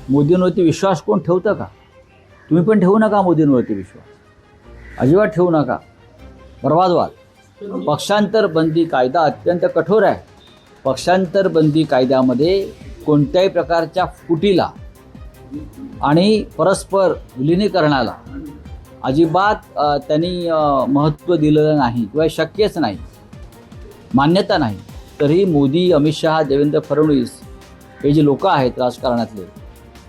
मोदींवरती विश्वास कोण ठेवतं का? तुम्ही पण ठेवू नका मोदींवरती विश्वास, अजिबात ठेवू नका, बर्बाद व्हाल. पक्षांतर बंदी कायदा अत्यंत कठोर आहे. पक्षांतर बंदी कायद्यामध्ये कोणत्याही प्रकारच्या फुटीला आणि परस्पर विलिनीकरणाला अजिबात त्यांनी महत्त्व दिलेलं नाही किंवा शक्यच नाही, मान्यता नाही. तरी मोदी, अमित शहा, देवेंद्र फडणवीस हे जे लोक आहेत राजकारणातले,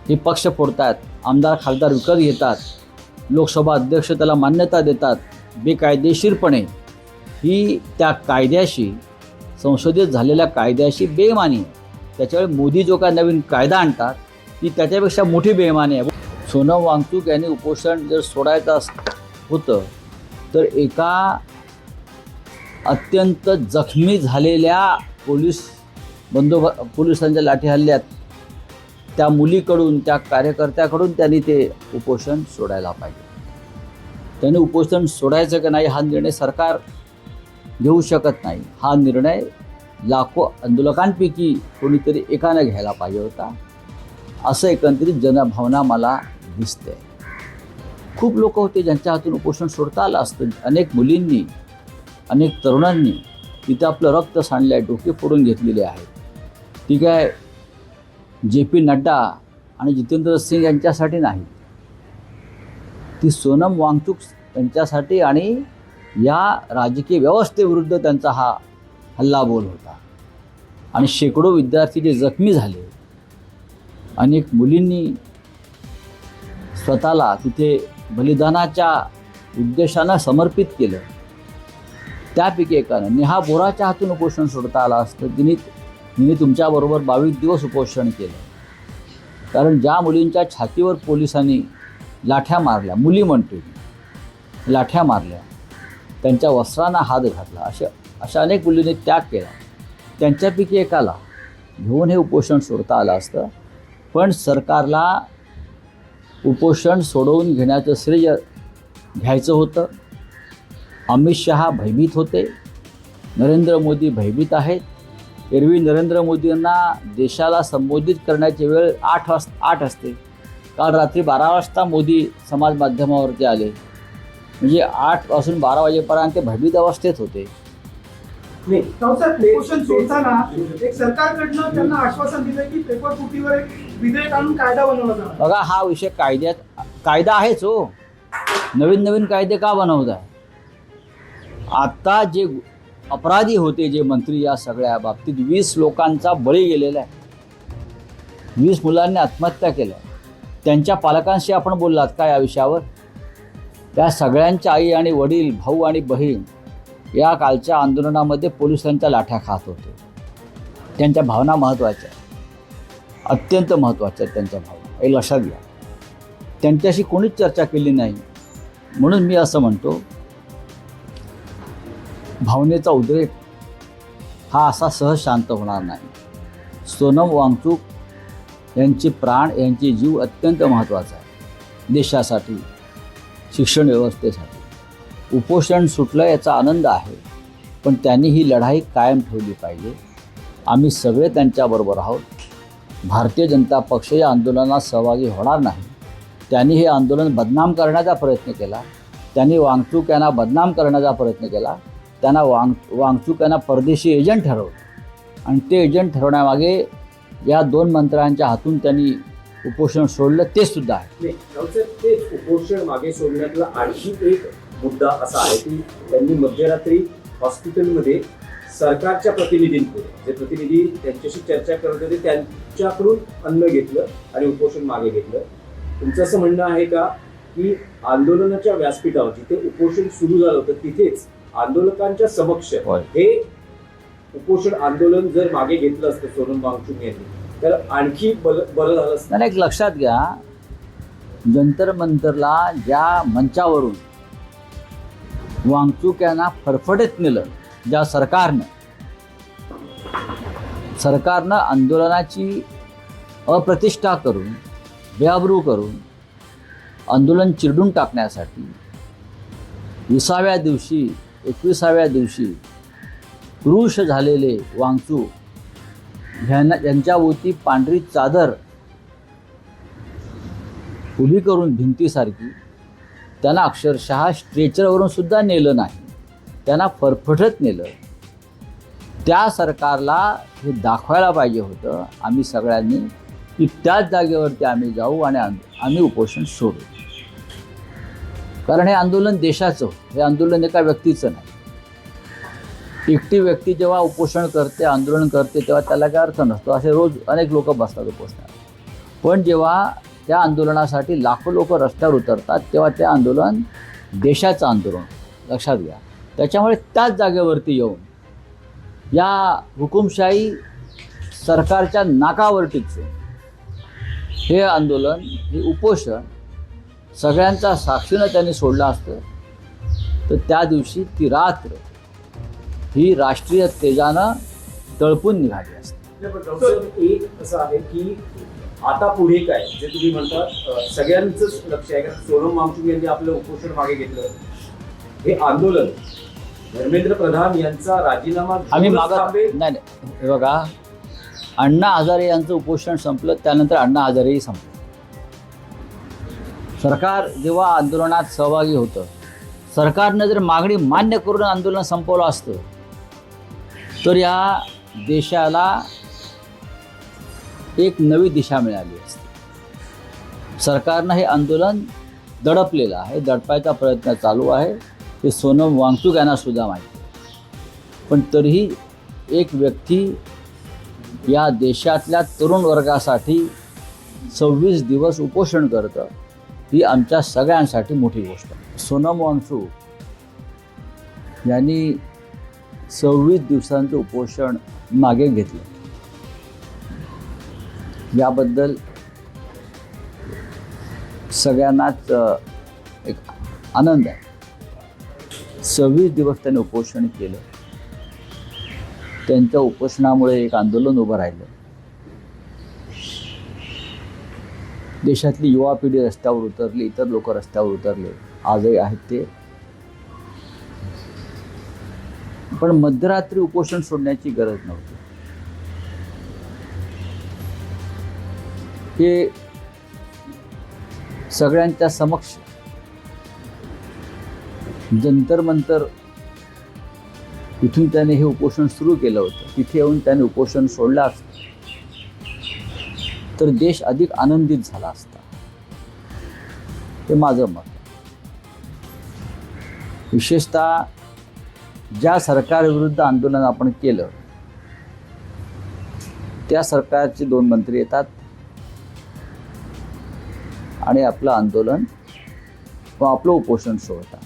हे पक्ष फोडतात, आमदार खासदार विकत घेतात, लोकसभा अध्यक्ष त्याला मान्यता देतात बेकायदेशीरपणे. ही त्या कायद्याशी, संसदेत झालेल्या कायद्याशी बेईमानी. त्याच्यामुळे मोदी जो काय नवीन कायदा आणतात ती त्याच्यापेक्षा मोठी बेईमानी आहे. सोनम वांगचूक यांनी उपोषण जर सोडायचं होतं तर एका अत्यंत जखमी झालेल्या पोलिसांच्या लाठी हल्ल्यात त्या मुलीकडून, त्या कार्यकर्त्याकडून त्यांनी ते उपोषण सोडायला पाहिजे. त्यांनी उपोषण सोडायचं का नाही हा निर्णय सरकार घेऊ शकत नाही. हा निर्णय लाखो आंदोलकांपैकी कोणीतरी एकानं घ्यायला पाहिजे होता, असं एकंदरीत जनभावना मला दिसते. खूप लोक होते ज्यांच्या हातून उपोषण सोडता आलं असतं. अनेक मुलींनी, अनेक तरुणांनी तिथं आपलं रक्त सांडलं आहे, डोके फोडून घेतलेले आहेत. ती काय JP नड्डा आणि जितेंद्र सिंग यांच्यासाठी नाही, ती सोनम वांगचूक यांच्यासाठी आणि या राजकीय व्यवस्थेविरुद्ध त्यांचा हा हल्लाबोल होता. आणि शेकडो विद्यार्थी जे जखमी झाले, अनेक मुलींनी स्वतःला तिथे बलिदानाच्या उद्देशानं समर्पित केलं. त्यापैकी एकानं नेहा बोराच्या हातून उपोषण सोडता आलं असतं. तिने तुमच्याबरोबर 22 दिवस उपोषण केलं. कारण ज्या मुलींच्या छातीवर पोलिसांनी लाठ्या मारल्या, मुली म्हणतो लाठ्या मारल्या, त्यांच्या वस्त्रांना हात घातला, अशा अनेक मुलींनी त्याग केला. त्यांच्यापैकी एकाला घेऊन हे उपोषण सोडता आलं असतं. पण सरकारला उपोषण सोडवून घेण्याचं श्रेय घ्यायचं होतं. अमित शहा भयभीत होते, नरेंद्र मोदी भयभीत आहेत. एरवी नरेंद्र मोदींना देशाला संबोधित करण्याची वेळ 8 असते. काल रात्री 12 वाजता मोदी समाज माध्यमावरती आले. म्हणजे 8 पासून 12 वाजेपर्यंत ते भयभीत अवस्थेत होते. उपोषण सोडताना एक सरकारकडनं त्यांना आश्वासन दिलं की पेपर फुटीवर एक विधेयक आणून कायदा बनवला जाणार. बघा, हा विषय कायदा आहेच हो. नवीन कायदे का बनवत आहे? आता जे अपराधी होते, जे मंत्री, या सगळ्या बाबतीत 20 लोकांचा बळी गेलेला आहे. 20 मुलांनी आत्महत्या केल्या. त्यांच्या पालकांशी आपण बोललात का या विषयावर? त्या सगळ्यांच्या आई आणि वडील, भाऊ आणि बहीण या कालच्या आंदोलनामध्ये पोलिसांच्या लाठ्या खात होते. त्यांच्या भावना महत्त्वाच्या, अत्यंत महत्त्वाच्या त्यांच्या भावना, हे लक्षात घ्या. त्यांच्याशी कोणीच चर्चा केली नाही. म्हणून मी असं म्हणतो, भावनेचा उद्रेक हा असा सहज शांत होणार नाही. सोनम वांगचूक यांचे प्राण, यांचे जीव अत्यंत महत्त्वाचा आहे देशासाठी, शिक्षण व्यवस्थेसाठी. उपोषण सुटलं याचा आनंद आहे, पण त्यांनी ही लढाई कायम ठेवली पाहिजे. आम्ही सगळे त्यांच्याबरोबर आहोत. भारतीय जनता पक्ष या आंदोलनात सहभागी होणार नाही. त्यांनी हे आंदोलन बदनाम करण्याचा प्रयत्न केला. त्यांनी वांगचूक यांना बदनाम करण्याचा प्रयत्न केला. त्यांना वांगचूक यांना परदेशी एजंट ठरवलं आणि ते एजंट ठरवण्यामागे या 2 मंत्र्यांच्या हातून त्यांनी उपोषण सोडलं, ते सुद्धा आहे. तेच उपोषण मागे सोडण्यातला आणखी एक मुद्दा असा आहे की त्यांनी मध्यरात्री हॉस्पिटलमध्ये सरकारच्या प्रतिनिधींकडून, जे प्रतिनिधी त्यांच्याशी चर्चा करत होते, त्यांच्याकडून अन्न घेतलं आणि उपोषण मागे घेतलं. तुमचं असं म्हणणं आहे का की आंदोलनाच्या व्यासपीठावर जिथे उपोषण सुरू झालं होतं तिथेच आंदोलकांच्या समक्ष हे उपोषण आंदोलन जर मागे घेतलं असतं सोनम वांगचूक यांनी, तर आणखी बरं झालं असतं? एक लक्षात घ्या, जंतर मंतरला ज्या मंचावरून वांगचूक यांना फरफटत नेलं, ज्या सरकारनं आंदोलनाची अप्रतिष्ठा करून, बेआबरू करून आंदोलन चिरडून टाकण्यासाठी 20व्या दिवशी, 21व्या दिवशी क्रूश झालेले वांगचूक यांच्याभोवती पांढरी चादर उभी करून भिंतीसारखी त्यांना अक्षरशः स्ट्रेचरवरून सुद्धा नेलं नाही, त्यांना फरफटत नेलं. त्या सरकारला हे दाखवायला पाहिजे होतं आम्ही सगळ्यांनी की त्याच जागेवरती आम्ही जाऊ आणि आम्ही उपोषण सोडू. कारण हे आंदोलन देशाचं, हे आंदोलन एका व्यक्तीचं नाही. एकटी व्यक्ती जेव्हा उपोषण करते, आंदोलन करते, तेव्हा त्याला काय अर्थ नसतो. असे रोज अनेक लोक बसतात उपोषणाला. पण जेव्हा त्या आंदोलनासाठी लाखो लोक रस्त्यावर उतरतात तेव्हा ते आंदोलन देशाचं आंदोलन, लक्षात घ्या. त्याच्यामुळे त्याच जागेवरती येऊन या हुकुमशाही सरकारच्या नाकावर टिकून हे आंदोलन, हे उपोषण सगळ्यांचा साक्षीनं त्यांनी सोडलं असतं तर त्या दिवशी ती रात्र ही राष्ट्रीय तेजानं तळपून निघाली असते. एक असं आहे की आता पुढे काय, जे तुम्ही म्हणता सगळ्यांचंच लक्ष आहे. कारण सोनम वांगचुक यांनी आपलं उपोषण मागे घेतलं. हे आंदोलन धर्मेंद्र प्रधान यांचा राजीनामा आम्ही घेऊनच मागत थांबेल. नाही. हे बघा, अण्णा हजारे यांचं उपोषण संपलं, त्यानंतर अण्णा हजारेही संपलं. सरकार जेव्हा आंदोलनात सहभागी होतं, सरकारनं जर मागणी मान्य करून आंदोलन संपवलं असतं तर या देशाला एक नवी दिशा मिळाली असती. सरकारनं हे आंदोलन दडपलेलं आहे, दडपायचा प्रयत्न चालू आहे. हे सोनम वांगचुक यांना सुद्धा माहिती आहे. पण तरीही एक व्यक्ती या देशातल्या तरुण वर्गासाठी 26 दिवस उपोषण करतं, ही आमच्या सगळ्यांसाठी मोठी गोष्ट आहे. सोनम वांगचुक यांनी 26 दिवसांचं उपोषण मागे घेतलं, याबद्दल सगळ्यांनाच एक आनंद आहे. 26 दिवस त्यांनी उपोषण केलं. त्यांच्या उपोषणामुळे एक आंदोलन उभं राहिलं. देशातली युवा पिढी रस्त्यावर उतरली, इतर लोक रस्त्यावर उतरले, आजही आहेत ते. पण मध्यरात्री उपोषण सोडण्याची गरज नव्हती. हे सगळ्यांच्या समक्ष जंतर मंतर इथून त्याने हे उपोषण सुरू केलं होतं. तिथे येऊन त्याने उपोषण सोडलं असतं तर देश अधिक आनंदित झाला असता, हे माझं मत. विशेषतः ज्या सरकारविरुद्ध आंदोलन आपण केलं त्या सरकारचे 2 मंत्री येतात आणि आपलं आंदोलन व आपलं उपोषण सोडतात.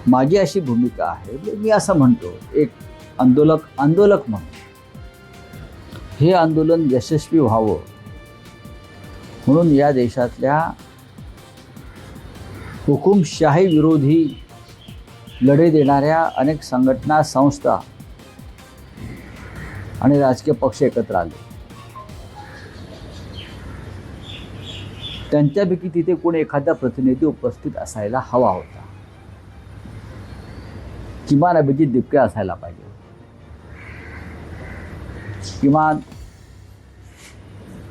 माझी अशी भूमिका आहे, मी असं म्हणतो, एक आंदोलक म्हणून हे आंदोलन यशस्वी व्हावं म्हणून या देशातल्या हुकुमशाही विरोधी लढे देणाऱ्या अनेक संघटना, संस्था आणि राजकीय पक्ष एकत्र आले. त्यांच्यापैकी तिथे कोणी एखादा प्रतिनिधी उपस्थित असायला हवा होता. किमान अभिजित दिपके असायला पाहिजे, किमान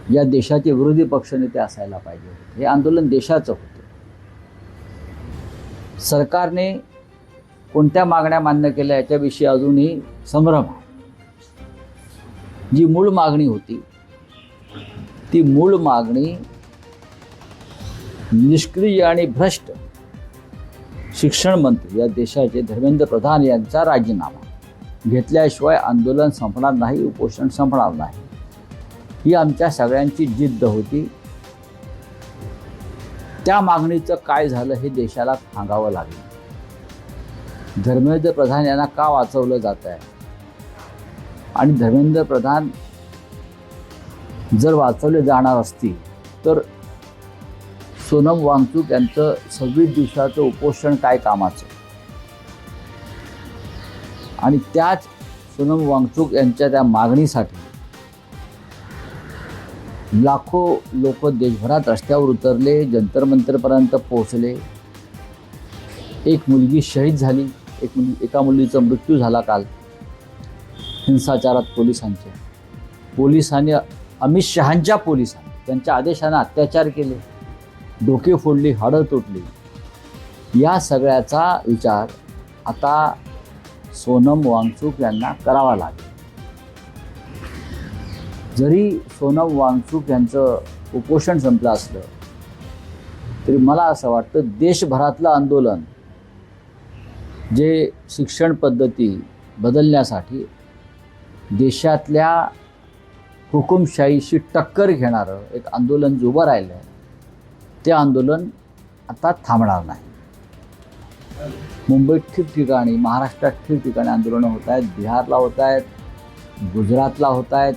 या देशाचे विरोधी पक्षनेते असायला पाहिजे होते. हे आंदोलन देशाचं होतं. सरकारने कोणत्या मागण्या मान्य केल्या याच्याविषयी अजूनही संभ्रम आहे. जी मूळ मागणी होती ती मूळ मागणी निष्क्रिय आणि भ्रष्ट शिक्षण मंत्री या देशाचे धर्मेंद्र प्रधान यांचा राजीनामा घेतल्याशिवाय आंदोलन संपणार नाही, उपोषण संपणार नाही, ही आमच्या सगळ्यांची जिद्द होती. त्या मागणीचं काय झालं हे देशाला सांगावं लागलं. धर्मेंद्र प्रधान यांना का वाचवलं जात आहे आणि धर्मेंद्र प्रधान जर वाचवले जाणार असतील तर सोनम वांगचुक यांचं 26 दिवसाचं उपोषण काय कामाचं. आणि त्याच सोनम वांगचुक यांच्या त्या मागणीसाठी लाखो लोक देशभरात रस्त्यावर उतरले, जंतर मंतरपर्यंत पोहोचले. एक मुलगी शहीद झाली, एका मुलीचा मृत्यू झाला काल हिंसाचारात पोलिसांनी, अमित शहांच्या पोलिसांनी त्यांच्या आदेशानं अत्याचार केले, डोके फोडली, हाडं तुटली, या सगळ्याचा विचार आता सोनम वांगचूक यांना करावा लागेल. जरी सोनम वांगचूक यांचं उपोषण संपलं असलं तरी मला असं वाटतं देशभरातलं आंदोलन जे शिक्षण पद्धती बदलण्यासाठी देशातल्या हुकुमशाहीशी टक्कर घेणारं एक आंदोलन जे उभं राहिलं आहे ते आंदोलन आता थांबणार नाही. मुंबईत ठिकठिकाणी, महाराष्ट्रात ठिकठिकाणी आंदोलनं होत आहेत, बिहारला होत आहेत, गुजरातला होत आहेत,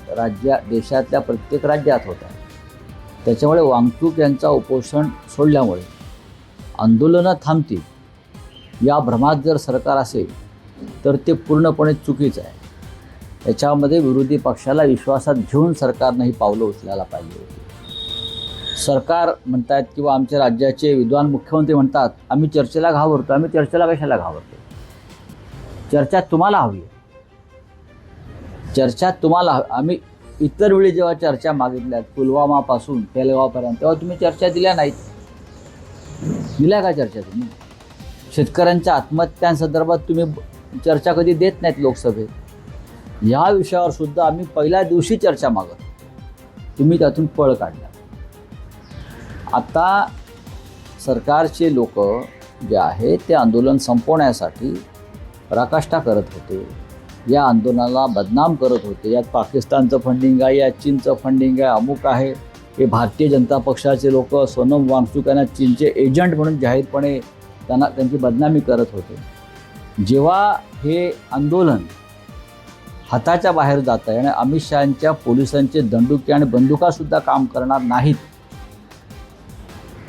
देशातल्या प्रत्येक राज्यात होत आहेत. त्याच्यामुळे वांगचूक यांचा उपोषण सोडल्यामुळे आंदोलनं थांबतील या भ्रमात जर सरकार असेल तर ते पूर्णपणे चुकीचं आहे. याच्यामध्ये विरोधी पक्षाला विश्वासात घेऊन सरकारनं ही पावलं उचलायला पाहिजे होती. सरकार म्हणतात किंवा आमच्या राज्याचे विद्वान मुख्यमंत्री म्हणतात आम्ही चर्चेला घाबरतो. आम्ही चर्चेला कशाला घाबरतो? चर्चा तुम्हाला हवी आहे. चर्चा तुम्हाला आम्ही इतर वेळी जेव्हा चर्चा मागितल्यात पुलवामापासून पेलगावपर्यंत तेव्हा तुम्ही चर्चा दिल्या नाहीत. दिल्या का चर्चा तुम्ही? शेतकऱ्यांच्या आत्महत्यांसंदर्भात तुम्ही चर्चा कधी देत नाहीत लोकसभेत. या विषयावर सुद्धा आम्ही पहिल्या दिवशी चर्चा मागत, तुम्ही त्यातून पळ काढला. आता सरकारचे लोक जे आहे ते आंदोलन संपवण्यासाठी पराकाष्ठा करत होते, या आंदोलनाला बदनाम करत होते. यात पाकिस्तानचं फंडिंग आहे, यात चीनचं फंडिंग आहे, अमुक आहे. हे भारतीय जनता पक्षाचे लोक सोनम वांगचूक यांना चीनचे एजंट म्हणून जाहीरपणे त्यांची बदनामी करत होते. जेव्हा हे आंदोलन हाताच्या बाहेर जात आहे आणि अमित शहांच्या पोलिसांचे दंडुके आणि बंदुकासुद्धा काम करणार नाहीत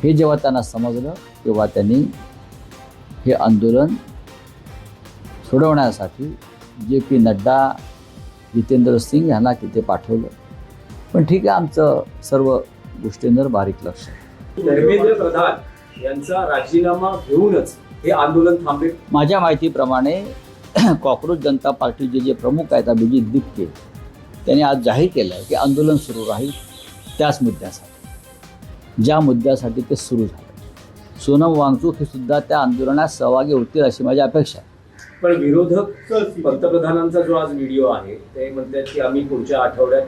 हे जेव्हा त्यांना समजलं तेव्हा त्यांनी हे आंदोलन सोडवण्यासाठी JP नड्डा, जितेंद्र सिंग यांना तिथे पाठवलं. पण ठीक आहे, आमचं सर्व गोष्टींवर बारीक लक्ष आहे. धर्मेंद्र प्रधान यांचा राजीनामा घेऊनच हे आंदोलन थांबेल. माझ्या माहितीप्रमाणे कॉक्रोच जनता पार्टीचे जे प्रमुख आहेत अभिजित दिपके त्यांनी आज जाहीर केलं आहे की आंदोलन सुरू राहील त्याच मुद्द्यासाठी, ज्या मुद्द्यासाठी ते सुरू झालं. सोनम वांगचूक हे सुद्धा त्या आंदोलनात सहभागी होतील अशी माझी अपेक्षा आहे. पण विरोधक पंतप्रधानांचा जो आज व्हिडिओ आहे ते म्हणतात की आम्ही पुढच्या आठवड्यात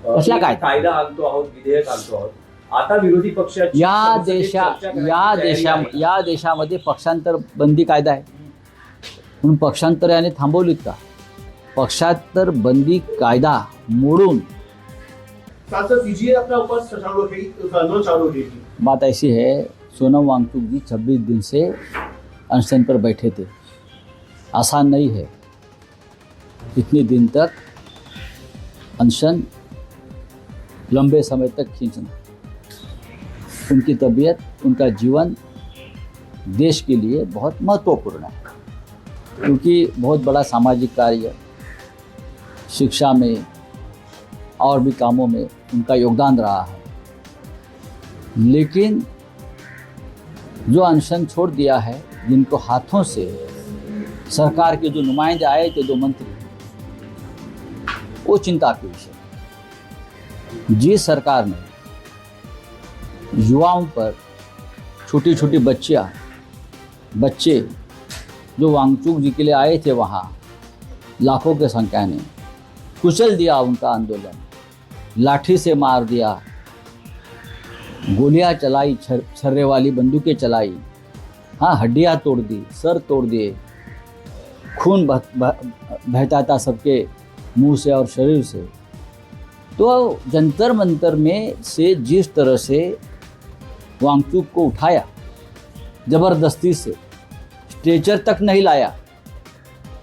कसला कायदा आणतो आहोत, विधेयक आणतो आहोत. आता विरोधी पक्षाची या देशामध्ये पक्षांतर बंदी कायदा आहे म्हणून पक्षांतर याने थांबवलीत का? पक्षांतर बंदी कायदा मोड़ून सांसद दीजिए अपना उपस्थित चालू रखेगी. बात ऐसी है, सोनम वांगचूक जी 26 दिन से अनशन पर बैठे थे. आसान नहीं है इतने दिन तक अनशन लंबे समय तक खींचना. उनकी तबीयत, उनका जीवन देश के लिए बहुत महत्वपूर्ण है क्योंकि बहुत बड़ा सामाजिक कार्य, शिक्षा में और भी कामों में उनका योगदान रहा है. लेकिन जो अनशन छोड़ दिया है, जिनको हाथों से सरकार के जो नुमाइंदे आए थे, 2 मंत्री, वो चिंता के विषय. जिस सरकार ने युवाओं पर, छोटी छोटी बच्चे जो वांगचूक जी के लिए आए थे वहाँ लाखों के संख्या ने, कुचल दिया उनका आंदोलन, लाठी से मार दिया, गोलियां चलाई, छर्रे वाली बंदूकें चलाई, हाँ हड्डियाँ तोड़ दी, सर तोड़ दिए, खून बहता था सबके मुंह से और शरीर से. तो जंतर मंतर में से जिस तरह से वांगचूक को उठाया ज़बरदस्ती से, स्ट्रेचर तक नहीं लाया,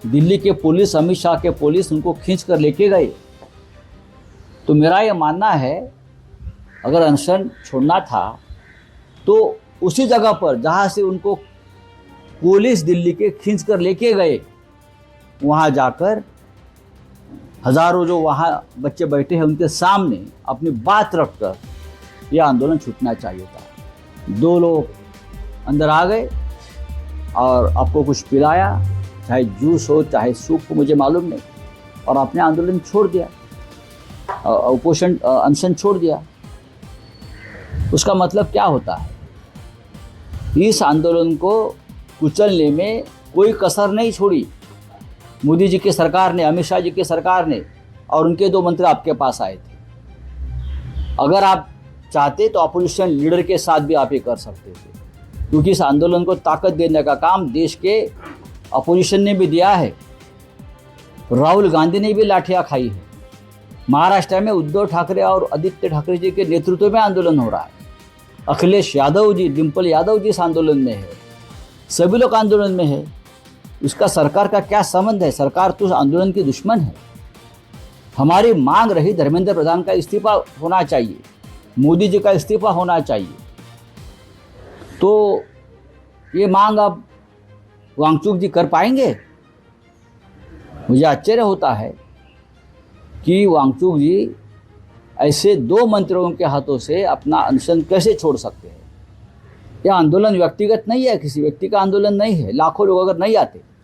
दिल्ली के पुलिस, अमित शाह के पुलिस उनको खींच कर लेके गए. तो मेरा ये मानना है अगर अनशन छोड़ना था तो उसी जगह पर जहाँ से उनको पुलिस दिल्ली के खींच कर लेके गए वहाँ जाकर हजारों जो वहाँ बच्चे बैठे हैं उनके सामने अपनी बात रखकर यह आंदोलन छूटना चाहिए था. 2 लोग अंदर आ गए और आपको कुछ पिलाया, चाहे जूस हो चाहे सूप हो, मुझे मालूम नहीं, और आपने आंदोलन छोड़ दिया, उपोषण अनशन छोड़ दिया. उसका मतलब क्या होता है? इस आंदोलन को कुचलने में कोई कसर नहीं छोड़ी मोदी जी की सरकार ने, अमित शाह जी की सरकार ने, और उनके 2 मंत्री आपके पास आए थे। अगर आप चाहते तो अपोजिशन लीडर के साथ भी आप ये कर सकते थे, क्योंकि इस आंदोलन को ताकत देने का काम देश के अपोजिशन ने भी दिया है। राहुल गांधी ने भी लाठियां खाई है। महाराष्ट्र में उद्धव ठाकरे और आदित्य ठाकरे जी के नेतृत्व में आंदोलन हो रहा है। अखिलेश यादव जी, डिम्पल यादव जी इस आंदोलन में है, सभी लोग आंदोलन में है। इसका सरकार का क्या संबंध है? सरकार तो उस आंदोलन की दुश्मन है। हमारी मांग रही धर्मेंद्र प्रधान का इस्तीफा होना चाहिए, मोदी जी का इस्तीफा होना चाहिए। तो ये मांग अब वांगचुक जी कर पाएंगे? मुझे आश्चर्य होता है कि वांगचुक जी ऐसे 2 मंत्रियों के हाथों से अपना अनशन कैसे छोड़ सकते हैं। यह आंदोलन व्यक्तिगत नहीं है, किसी व्यक्ति का आंदोलन नहीं है। लाखों लोग अगर नहीं आते